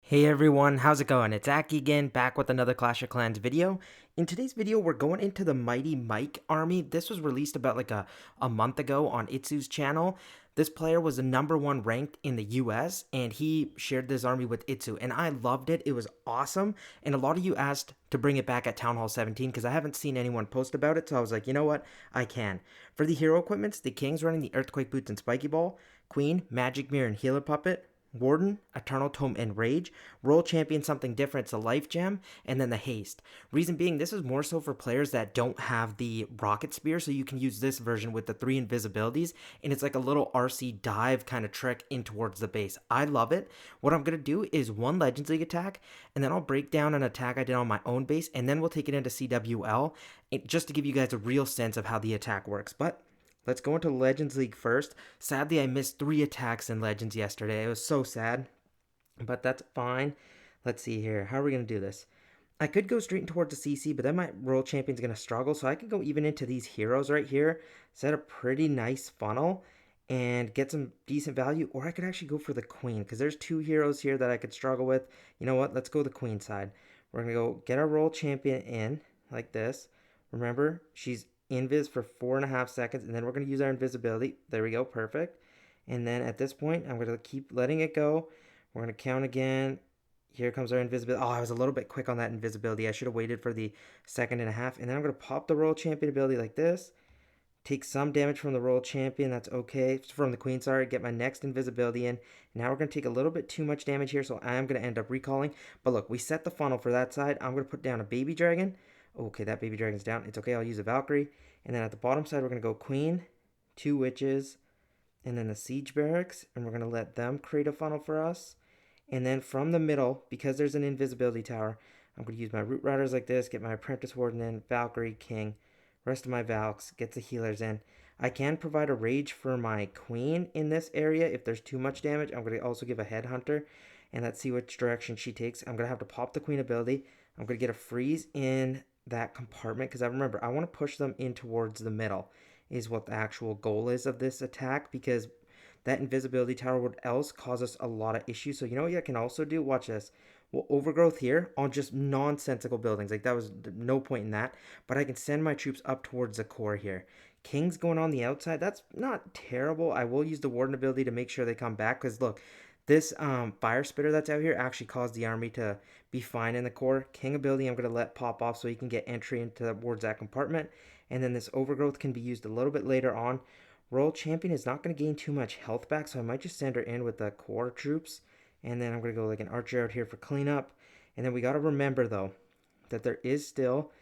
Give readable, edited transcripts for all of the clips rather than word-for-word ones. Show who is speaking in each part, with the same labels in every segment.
Speaker 1: Hey everyone, how's it going? It's Aki again, back with another Clash of Clans video. In today's video, we're going into the Mighty Mike army. This was released about like a month ago on Itzu's channel. This player was the #1 ranked in the US, and he shared this army with Itzu, and I loved it. It was awesome, and a lot of you asked to bring it back at Townhall 17 because I haven't seen anyone post about it, so I was like, you know what? I can. For the hero equipments, the King's running the Earthquake Boots and Spiky Ball, Queen, Magic Mirror and Healer Puppet, Warden, Eternal Tome, and Rage. World Champion, something different, it's a Life Gem, and then the Haste. Reason being, this is more so for players that don't have the Rocket Spear, so you can use this version with the 3 invisibilities, and it's like a little RC dive kind of trick in towards the base. I love it. What I'm going to do is one Legends League attack, and then I'll break down an attack I did on my own base, and then we'll take it into CWL, just to give you guys a real sense of how the attack works. But let's go into Legends League first. Sadly, I missed 3 attacks in Legends yesterday. It was so sad, but that's fine. Let's see here. How are we going to do this? I could go straight towards the CC, but then my World Champion's going to struggle, so I could go even into these heroes right here, set a pretty nice funnel, and get some decent value, or I could actually go for the Queen, because there's 2 heroes here that I could struggle with. You know what? Let's go the Queen side. We're going to go get our World Champion in, like this. Remember, she's invis for 4.5 seconds, and then we're going to use our invisibility. There we go, perfect. And then at this point, I'm going to keep letting it go. We're going to count again. Here comes our invisibility. Oh, I was a little bit quick on that invisibility. I should have waited for the 1.5 seconds. And then I'm going to pop the Royal Champion ability like this. Take some damage from the Royal Champion. That's okay. From the Queen, sorry. Get my next invisibility in. Now we're going to take a little bit too much damage here, so I am going to end up recalling. But look, we set the funnel for that side. I'm going to put down a Baby Dragon. Okay, that Baby Dragon's down. It's okay. I'll use a Valkyrie. And then at the bottom side, we're going to go Queen, 2 Witches, and then the Siege Barracks. And we're going to let them create a funnel for us. And then from the middle, because there's an invisibility tower, I'm going to use my Root Riders like this, get my Apprentice Warden in, Valkyrie, King, rest of my Valks, get the healers in. I can provide a Rage for my Queen in this area if there's too much damage. I'm going to also give a Headhunter, and let's see which direction she takes. I'm going to have to pop the Queen ability. I'm going to get a freeze in that compartment, because I remember, I want to push them in towards the middle is what the actual goal is of this attack, because that invisibility tower would else cause us a lot of issues. So you know what I can also do? Watch this. Well, overgrowth here on just nonsensical buildings. Like, that was no point in that. But I can send my troops up towards the core here. King's going on the outside. That's not terrible. I will use the Warden ability to make sure they come back. Because, look, this fire spitter that's out here actually caused the army to be fine in the core. King ability I'm going to let pop off so he can get entry into towards that compartment. And then this overgrowth can be used a little bit later on. Royal Champion is not going to gain too much health back, so I might just send her in with the core troops. And then I'm going to go like an archer out here for cleanup. And then we got to remember, though, that there is still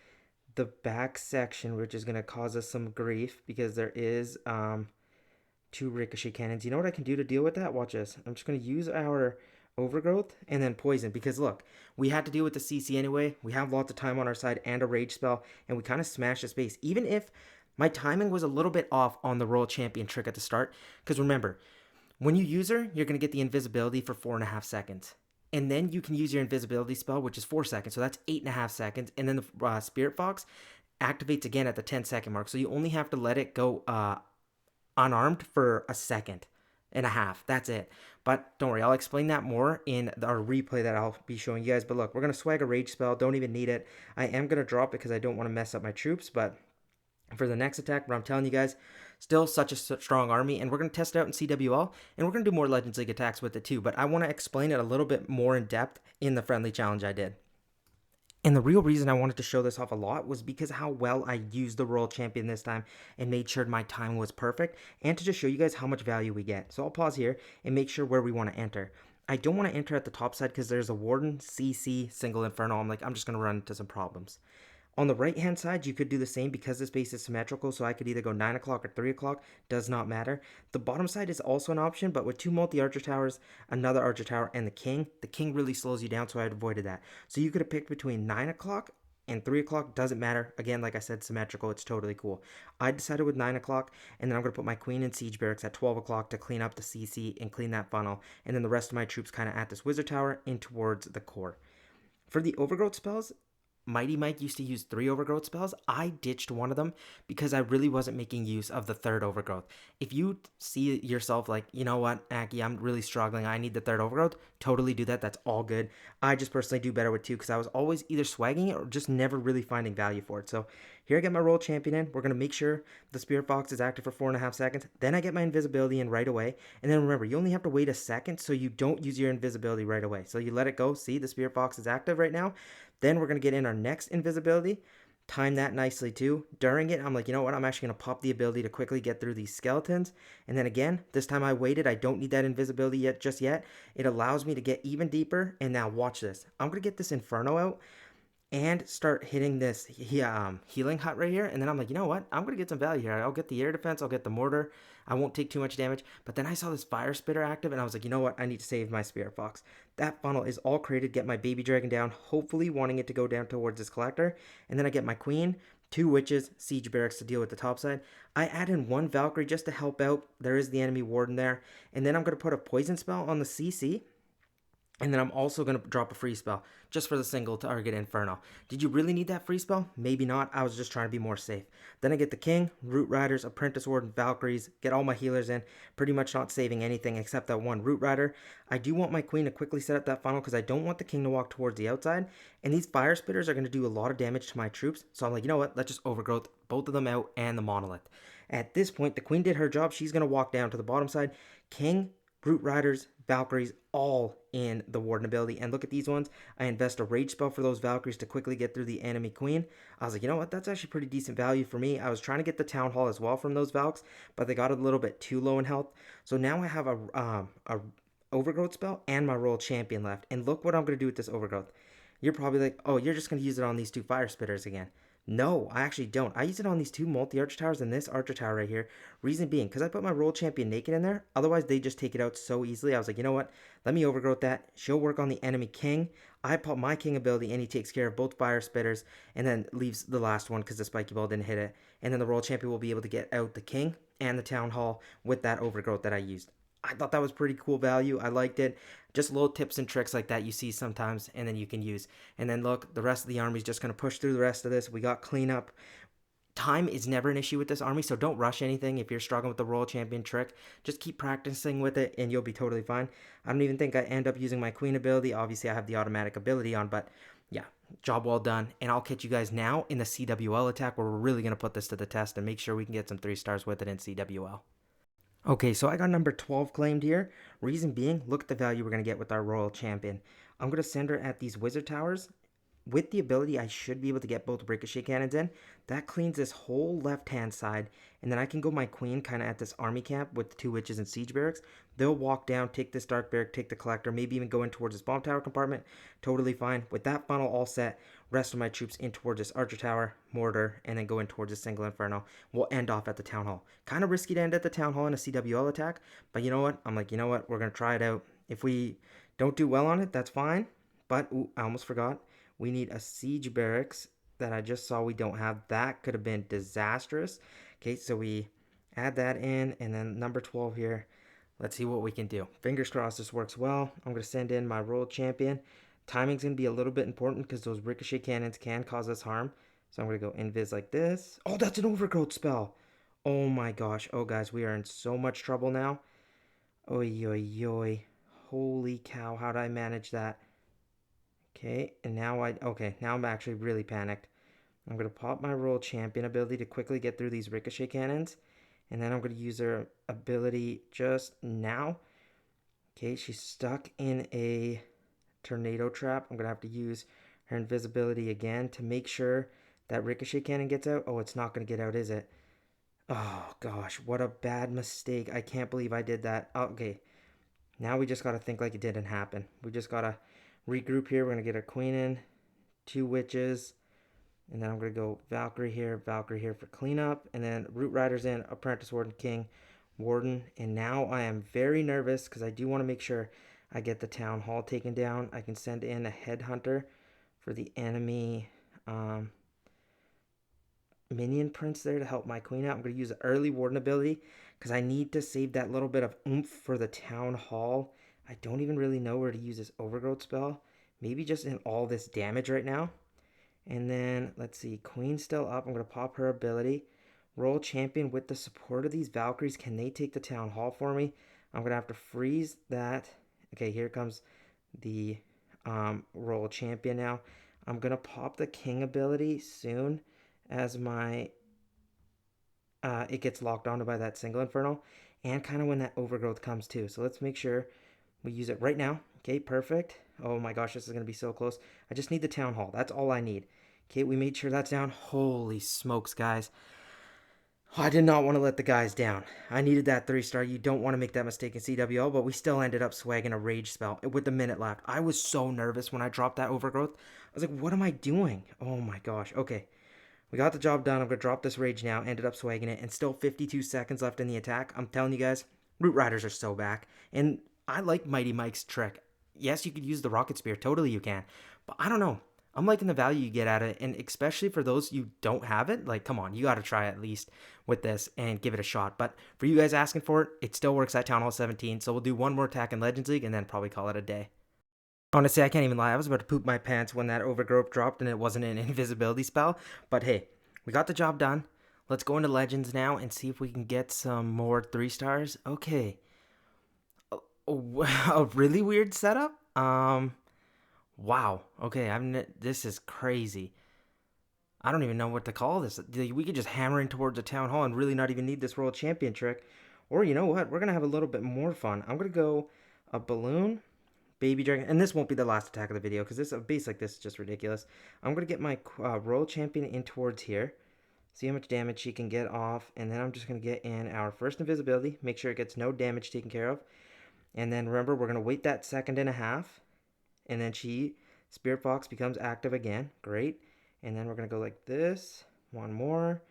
Speaker 1: the back section, which is going to cause us some grief, because there is 2 ricochet cannons. You know what I can do to deal with that? Watch this. I'm just going to use our overgrowth and then poison, because look, we had to deal with the CC anyway. We have lots of time on our side and a rage spell, and we kind of smashed the space. Even if my timing was a little bit off on the Royal Champion trick at the start, because remember, when you use her, you're going to get the invisibility for 4.5 seconds. And then you can use your invisibility spell, which is 4 seconds, so that's 8.5 seconds. And then the Spirit Fox activates again at the 10-second mark, so you only have to let it go unarmed for 1.5 seconds. That's it. But don't worry, I'll explain that more in our replay that I'll be showing you guys. But look, we're going to swag a rage spell. Don't even need it. I am going to drop it because I don't want to mess up my troops, but for the next attack, but I'm telling you guys, still such a strong army, and we're going to test it out in CWL, and we're going to do more Legends League attacks with it too, but I want to explain it a little bit more in depth in the friendly challenge I did. And the real reason I wanted to show this off a lot was because how well I used the Royal Champion this time and made sure my timing was perfect, and to just show you guys how much value we get. So I'll pause here and make sure where we want to enter. I don't want to enter at the top side because there's a Warden, CC, Single Inferno. I'm just going to run into some problems. On the right hand side, you could do the same because this base is symmetrical, so I could either go 9 o'clock or 3 o'clock, does not matter. The bottom side is also an option, but with 2 multi-archer towers, another archer tower, and the king really slows you down, so I avoided that. So you could have picked between 9 o'clock and 3 o'clock, doesn't matter. Again, like I said, symmetrical, it's totally cool. I decided with 9 o'clock, and then I'm going to put my queen in siege barracks at 12 o'clock to clean up the CC and clean that funnel, and then the rest of my troops kind of at this wizard tower in towards the core. For the overgrowth spells, Mighty Mike used to use 3 overgrowth spells. I ditched one of them because I really wasn't making use of the 3rd overgrowth. If you see yourself like, you know what, Aki, I'm really struggling, I need the 3rd overgrowth, totally do that. That's all good. I just personally do better with 2 because I was always either swagging it or just never really finding value for it. So here I get my roll champion in. We're going to make sure the Spirit Fox is active for 4.5 seconds. Then I get my invisibility in right away. And then remember, you only have to wait a second so you don't use your invisibility right away. So you let it go. See, the Spirit Fox is active right now. Then we're going to get in our next invisibility. Time that nicely too. During it, I'm like, you know what? I'm actually going to pop the ability to quickly get through these skeletons. And then again, this time I waited. I don't need that invisibility just yet. It allows me to get even deeper. And now watch this. I'm going to get this Inferno out and start hitting this healing hut right here. And then I'm like, you know what? I'm going to get some value here. I'll get the air defense. I'll get the mortar. I won't take too much damage. But then I saw this fire spitter active, and I was like, you know what? I need to save my Spirit Fox. That funnel is all created. Get my baby dragon down, hopefully wanting it to go down towards this collector. And then I get my queen, 2 witches, siege barracks to deal with the top side. I add in 1 Valkyrie just to help out. There is the enemy warden there. And then I'm going to put a poison spell on the CC. And then I'm also going to drop a free spell just for the single target Inferno. Did you really need that free spell? Maybe not. I was just trying to be more safe. Then I get the King, Root Riders, Apprentice Warden, Valkyries, get all my healers in. Pretty much not saving anything except that 1 Root Rider. I do want my Queen to quickly set up that funnel because I don't want the King to walk towards the outside. And these Fire Spitters are going to do a lot of damage to my troops. So I'm like, you know what? Let's just overgrowth both of them out and the Monolith. At this point, the Queen did her job. She's going to walk down to the bottom side. King, Root Riders, Valkyries, all in the Warden ability. And look at these ones. I invest a rage spell for those Valkyries to quickly get through the enemy queen. I was like, you know what? That's actually pretty decent value for me. I was trying to get the Townhall as well from those Valks, but they got a little bit too low in health. So now I have a overgrowth spell and my royal champion left. And look what I'm going to do with this overgrowth. You're probably like, oh, you're just going to use it on these 2 fire spitters again. No, I actually don't. I use it on these 2 multi-archer towers and this archer tower right here. Reason being, because I put my royal champion naked in there. Otherwise, they just take it out so easily. I was like, you know what? Let me overgrowth that. She'll work on the enemy king. I pop my king ability and he takes care of both fire spitters and then leaves the last one because the spiky ball didn't hit it. And then the royal champion will be able to get out the king and the town hall with that overgrowth that I used. I thought that was pretty cool value. I liked it. Just little tips and tricks like that you see sometimes and then you can use. And then look, the rest of the army is just going to push through the rest of this. We got cleanup. Time is never an issue with this army, so don't rush anything. If you're struggling with the royal champion trick, just keep practicing with it and you'll be totally fine. I don't even think I end up using my queen ability. Obviously, I have the automatic ability on, but yeah, job well done. And I'll catch you guys now in the CWL attack where we're really going to put this to the test and make sure we can get some 3 stars with it in CWL. Okay, so I got number 12 claimed here. Reason being, look at the value we're going to get with our Royal Champion. I'm going to send her at these Wizard Towers. With the ability, I should be able to get both Ricochet Cannons in. That cleans this whole left-hand side. And then I can go my Queen kind of at this army camp with the 2 Witches and Siege Barracks. They'll walk down, take this Dark Barrack, take the Collector, maybe even go in towards this Bomb Tower compartment. Totally fine. With that funnel all set, rest of my troops in towards this Archer Tower, Mortar, and then go in towards this single Inferno. We'll end off at the Town Hall. Kind of risky to end at the Town Hall in a CWL attack, but you know what? I'm like, you know what? We're going to try it out. If we don't do well on it, that's fine. But, ooh, I almost forgot. We need a Siege Barracks that I just saw we don't have. That could have been disastrous. Okay, so we add that in, and then number 12 here. Let's see what we can do. Fingers crossed this works well. I'm going to send in my Royal Champion. Timing's going to be a little bit important because those Ricochet Cannons can cause us harm. So I'm going to go invis like this. Oh, that's an overgrowth spell. Oh my gosh. Oh, guys, we are in so much trouble now. Oy, oy, oy. Holy cow, how did I manage that? Okay, and now now I'm actually really panicked. I'm going to pop my Royal Champion ability to quickly get through these Ricochet Cannons. And then I'm going to use her ability just now. Okay, she's stuck in a tornado trap. I'm going to have to use her invisibility again to make sure that Ricochet Cannon gets out. Oh, it's not going to get out, is it? Oh, gosh, what a bad mistake. I can't believe I did that. Okay, now we just got to think like it didn't happen. We just got to regroup here. We're going to get our Queen in, 2 Witches, and then I'm going to go Valkyrie here for cleanup, and then Root Riders in, Apprentice Warden, King, Warden, and now I am very nervous because I do want to make sure I get the Town Hall taken down. I can send in a Headhunter for the enemy minion prince there to help my queen out. I'm going to use the early Warden ability because I need to save that little bit of oomph for the Town Hall. I don't even really know where to use this overgrowth spell. Maybe just in all this damage right now. And then, let's see, Queen's still up. I'm going to pop her ability. Roll champion with the support of these Valkyries. Can they take the Town Hall for me? I'm going to have to freeze that. Okay, here comes the roll champion now. I'm going to pop the King ability soon as my it gets locked onto by that single Inferno. And kind of when that overgrowth comes too. So let's make sure we use it right now. Okay, perfect. Oh my gosh, this is going to be so close. I just need the Town Hall. That's all I need. Okay, we made sure that's down. Holy smokes, guys. I did not want to let the guys down. I needed that 3-star. You don't want to make that mistake in CWL, but we still ended up swagging a rage spell with a minute left. I was so nervous when I dropped that overgrowth. I was like, what am I doing? Oh my gosh. Okay. We got the job done. I'm going to drop this rage now. Ended up swagging it. And still 52 seconds left in the attack. I'm telling you guys, Root Riders are so back. And I like Mighty Mike's trick. Yes, you could use the Rocket Spear. Totally you can. But I don't know. I'm liking the value you get out of it. And especially for those you don't have it. Like, come on. You got to try at least with this and give it a shot. But for you guys asking for it, it still works at Townhall 17. So we'll do one more attack in Legends League and then probably call it a day. Honestly, I can't even lie. I was about to poop my pants when that overgrowth dropped and it wasn't an invisibility spell. But hey, we got the job done. Let's go into Legends now and see if we can get some more 3-stars. Okay. A really weird setup? Wow. Okay, this is crazy. I don't even know what to call this. We could just hammer in towards the Town Hall and really not even need this World Champion trick. Or you know what? We're going to have a little bit more fun. I'm going to go a balloon, baby dragon, and this won't be the last attack of the video because a base like this is just ridiculous. I'm going to get my Royal Champion in towards here. See how much damage she can get off, and then I'm just going to get in our first invisibility. Make sure it gets no damage taken care of. And then remember, we're going to wait that second and a half. And then Spirit Fox becomes active again. Great. And then we're going to go like this. One more.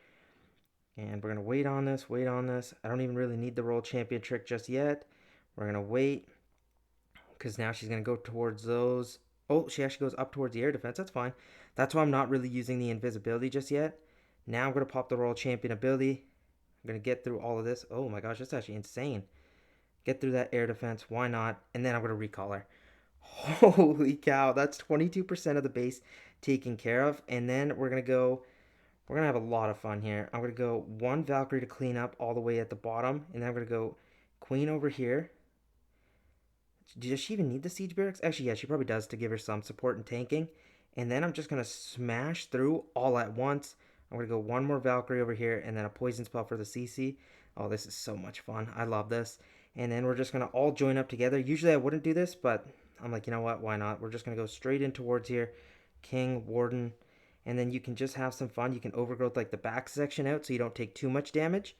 Speaker 1: And we're going to wait on this, wait on this. I don't even really need the Royal Champion trick just yet. We're going to wait. Because now she's going to go towards those. Oh, she actually goes up towards the air defense. That's fine. That's why I'm not really using the invisibility just yet. Now I'm going to pop the Royal Champion ability. I'm going to get through all of this. Oh my gosh, that's actually insane. Get through that air defense. Why not? And then I'm going to recall her. Holy cow. That's 22% of the base taken care of. And then we're going to have a lot of fun here. I'm going to go one Valkyrie to clean up all the way at the bottom. And then I'm going to go Queen over here. Does she even need the Siege Barracks? Actually, yeah, she probably does to give her some support and tanking. And then I'm just going to smash through all at once. I'm going to go one more Valkyrie over here and then a poison spell for the CC. Oh, this is so much fun. I love this. And then we're just going to all join up together. Usually I wouldn't do this, but I'm like, you know what? Why not? We're just going to go straight in towards here. King, Warden. And then you can just have some fun. You can overgrowth like the back section out so you don't take too much damage.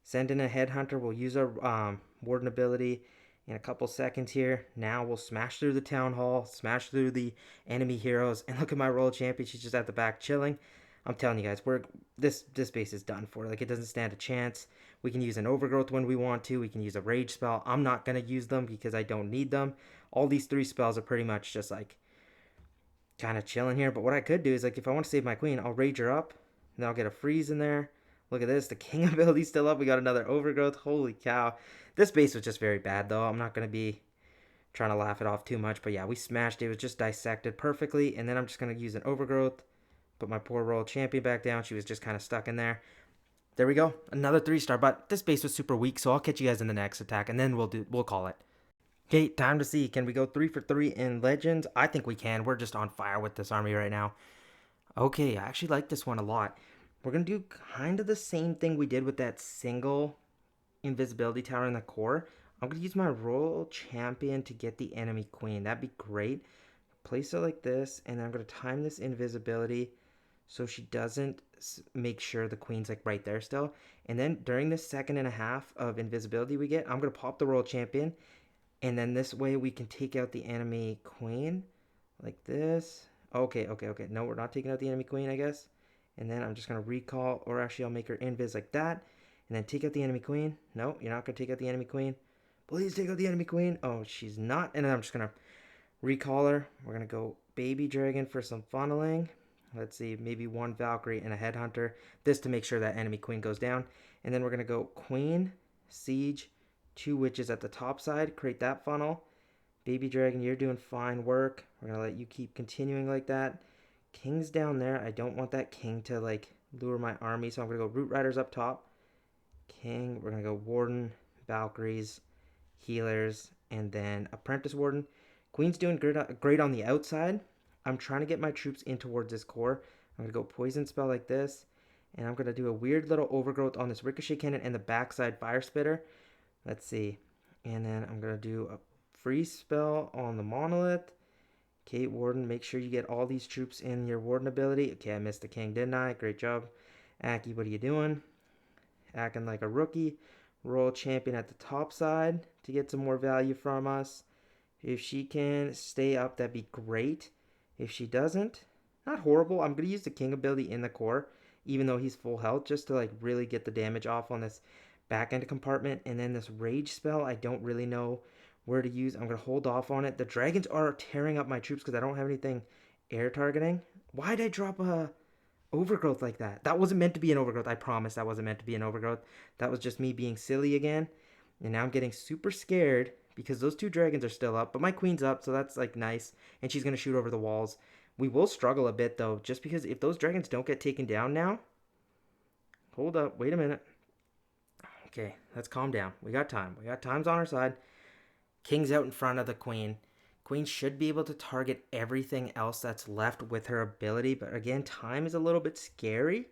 Speaker 1: Send in a Headhunter. We'll use our Warden ability in a couple seconds here. Now we'll smash through the Town Hall, smash through the enemy heroes, and look at my Royal Champion. She's just at the back chilling. I'm telling you guys, this base is done for. Like, it doesn't stand a chance. We can use an overgrowth when we want to. We can use a rage spell. I'm not going to use them because I don't need them. All these 3 spells are pretty much just like kind of chilling here. But what I could do is, like, if I want to save my queen, I'll rage her up. And then I'll get a freeze in there. Look at this. The king ability's still up. We got another overgrowth. Holy cow. This base was just very bad, though. I'm not going to be trying to laugh it off too much. But yeah, we smashed it. It was just dissected perfectly. And then I'm just going to use an overgrowth. Put my poor Royal Champion back down. She was just kind of stuck in there. There we go. Another 3-star. But this base was super weak, so I'll catch you guys in the next attack. And then we'll call it. Okay, time to see. Can we go 3 for 3 in Legends? I think we can. We're just on fire with this army right now. Okay, I actually like this one a lot. We're going to do kind of the same thing we did with that single invisibility tower in the core. I'm going to use my Royal Champion to get the enemy queen. That'd be great. Place it like this, and then I'm going to time this invisibility so she doesn't make sure the queen's like right there still. And then during this second and a half of invisibility we get, I'm going to pop the Royal Champion. And then this way we can take out the enemy queen like this. Okay. No, we're not taking out the enemy queen, I guess. And then I'm just going to recall, or actually I'll make her invis like that. And then take out the enemy queen. No, you're not going to take out the enemy queen. Please take out the enemy queen. Oh, she's not. And then I'm just going to recall her. We're going to go baby dragon for some funneling. Let's see, maybe one Valkyrie and a Headhunter. This to make sure that enemy queen goes down. And then we're going to go queen, siege, 2 witches at the top side. Create that funnel. Baby dragon, you're doing fine work. We're going to let you keep continuing like that. King's down there. I don't want that king to like lure my army, so I'm gonna go Root Riders up top. King, we're gonna go Warden, Valkyries, healers, and then Apprentice Warden. Queen's doing great on the outside. I'm trying to get my troops in towards this core. I'm gonna go Poison Spell like this, and I'm gonna do a weird little overgrowth on this Ricochet Cannon and the backside Fire Spitter. Let's see. And then I'm gonna do a Freeze Spell on the Monolith. Okay, Warden, make sure you get all these troops in your Warden ability. Okay, I missed the king, didn't I? Great job. Aki, what are you doing? Acting like a rookie. Royal Champion at the top side to get some more value from us. If she can stay up, that'd be great. If she doesn't, not horrible. I'm going to use the king ability in the core, even though he's full health, just to like really get the damage off on this back end compartment. And then this rage spell, I don't really know where to use. I'm going to hold off on it. The dragons are tearing up my troops because I don't have anything air targeting. Why did I drop a overgrowth like that? That wasn't meant to be an overgrowth. I promise that wasn't meant to be an overgrowth. That was just me being silly again. And now I'm getting super scared because those two dragons are still up, but my queen's up, so that's like nice. And she's going to shoot over the walls. We will struggle a bit though, just because if those dragons don't get taken down now. Hold up, wait a minute. Okay, let's calm down. We got time. We got time's on our side. King's out in front of the queen. Queen should be able to target everything else that's left with her ability, but again, time is a little bit scary.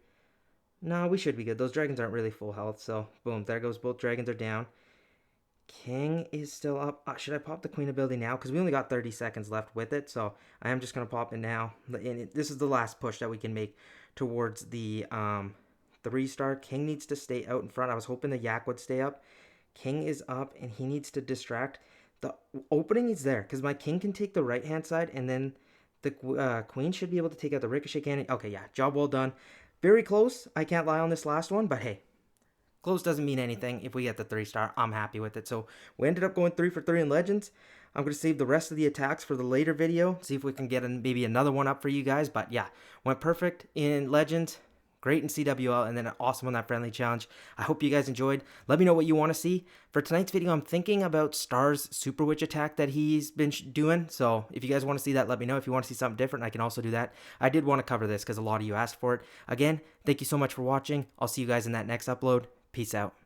Speaker 1: No, we should be good. Those dragons aren't really full health, so boom, there goes. Both dragons are down. King is still up. Should I pop the queen ability now? Because we only got 30 seconds left with it, so I am just going to pop it now. And this is the last push that we can make towards the 3-star. King needs to stay out in front. I was hoping the yak would stay up. King is up, and he needs to distract. The opening is there, because my king can take the right-hand side, and then the queen should be able to take out the ricochet cannon. Okay, yeah, job well done. Very close. I can't lie on this last one, but hey, close doesn't mean anything. If we get the 3-star, I'm happy with it. So we ended up going 3 for 3 in Legends. I'm going to save the rest of the attacks for the later video. See if we can get maybe another one up for you guys. But yeah, went perfect in Legends. Great in CWL, and then awesome on that friendly challenge. I hope you guys enjoyed. Let me know what you want to see. For tonight's video, I'm thinking about Star's Super Witch attack that he's been doing. So if you guys want to see that, let me know. If you want to see something different, I can also do that. I did want to cover this because a lot of you asked for it. Again, thank you so much for watching. I'll see you guys in that next upload. Peace out.